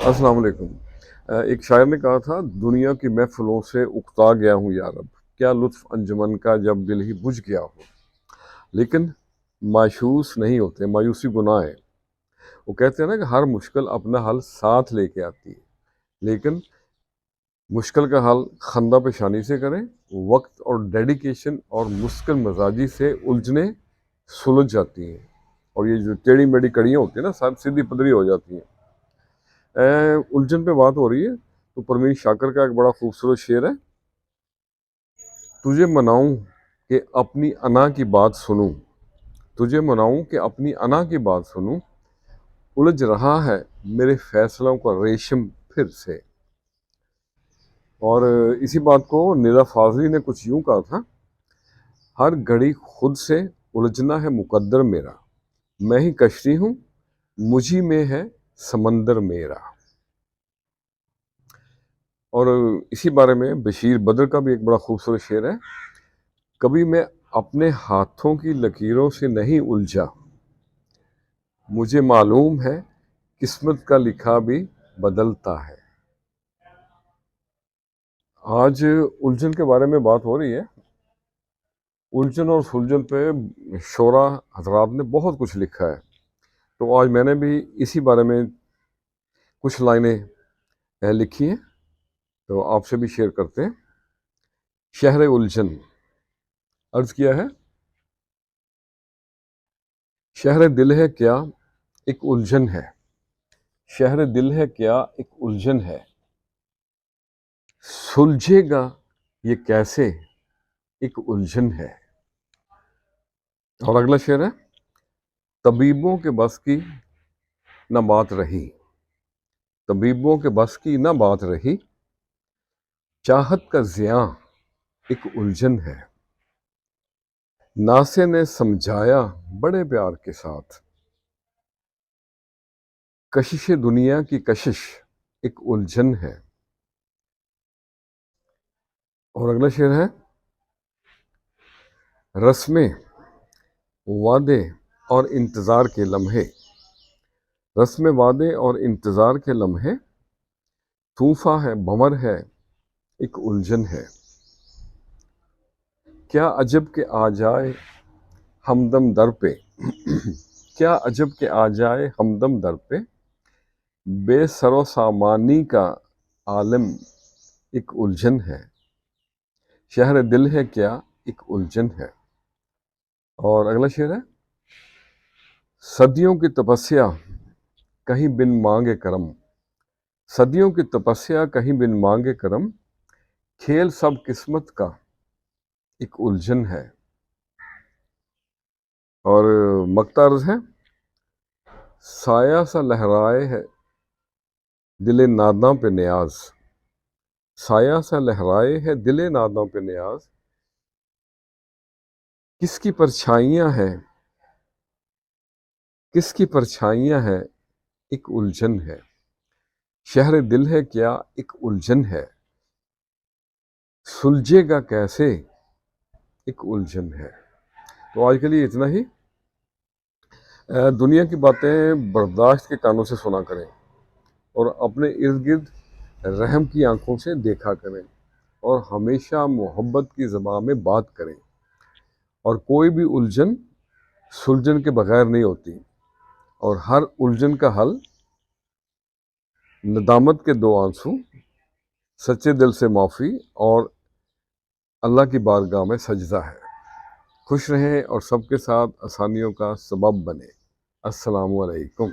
अस्सलाम वालेकुम। एक शायर ने कहा था, दुनिया की महफिलों से उकता गया हूँ या रब, क्या लुत्फ अंजुमन का जब दिल ही बुझ गया हो। लेकिन मायूस नहीं होते, मायूसी गुनाह है। वो कहते हैं ना कि हर मुश्किल अपना हल साथ लेके आती है, लेकिन मुश्किल का हल खंदा पेशानी से करें, वक्त और डेडिकेशन और मुश्किल मजाजी से उलझने सुलझ जाती हैं। और ये जो टेढ़ी मेढ़ी कड़ियाँ होती हैं ना, सब सीधी पदरी हो जाती हैं। उलझन पे बात हो रही है तो परवीन शाकर का एक बड़ा खूबसूरत शेर है। तुझे मनाऊं कि अपनी अना की बात सुनूं, तुझे मनाऊं कि अपनी अना की बात सुनूं, उलझ रहा है मेरे फैसलों का रेशम फिर से। और इसी बात को निदा फाजली ने कुछ यूं कहा था, हर घड़ी खुद से उलझना है मुकद्दर मेरा, मैं ही कश्ती हूँ मुझी में है समंदर मेरा। और इसी बारे में बशीर बद्र का भी एक बड़ा खूबसूरत शेर है, कभी मैं अपने हाथों की लकीरों से नहीं उलझा, मुझे मालूम है किस्मत का लिखा भी बदलता है। आज उलझन के बारे में बात हो रही है। उलझन और सुलझन पे शोरा हजरात ने बहुत कुछ लिखा है, तो आज मैंने भी इसी बारे में कुछ लाइनें लिखी हैं, तो आपसे भी शेयर करते हैं। शहर उलझन अर्ज किया है, शहर दिल है क्या एक उलझन है, शहर दिल है क्या एक उलझन है, सुलझेगा ये कैसे एक उलझन है। और अगला शेर है, तबीबों के बस की न बात रही, तबीबों के बस की न बात रही, चाहत का ज़िया एक उलझन है, नासे ने समझाया बड़े प्यार के साथ, कशिश दुनिया की कशिश एक उलझन है। और अगला शेर है, रस्में वादे और इंतज़ार के लम्हे, रस्में वादे और इंतज़ार के लम्हे, तूफ़ा है भंवर है एक उलझन है, क्या अजब के आ जाए हमदम दर पे, क्या अजब के आ जाए हमदम दर पे, बेसरो सामानी का आलम एक उलझन है, शहर दिल है क्या एक उलझन है। और अगला शेर है, सदियों की तपस्या कहीं बिन मांगे करम, सदियों की तपस्या कहीं बिन मांगे करम, खेल सब किस्मत का एक उलझन है। और मक्ता अर्ज है, साया सा लहराए है दिले नादां पे न्याज, साया सा लहराए है दिले नादां पे न्याज, किसकी परछाइयाँ हैं, किसकी परछाइयाँ हैं एक उलझन है, शहर दिल है क्या एक उलझन है, सुलझेगा कैसे एक उलझन है। तो आज के लिए इतना ही। दुनिया की बातें बर्दाश्त के कानों से सुना करें और अपने इर्द गिर्द रहम की आंखों से देखा करें और हमेशा मोहब्बत की ज़बान में बात करें। और कोई भी उलझन सुलझन के बगैर नहीं होती, और हर उलझन का हल नदामत के दो आंसू, सच्चे दिल से माफ़ी और अल्लाह की बारगाह में सजदा है। खुश रहें और सबके साथ आसानियों का सबब बने। अस्सलामु अलैकुम।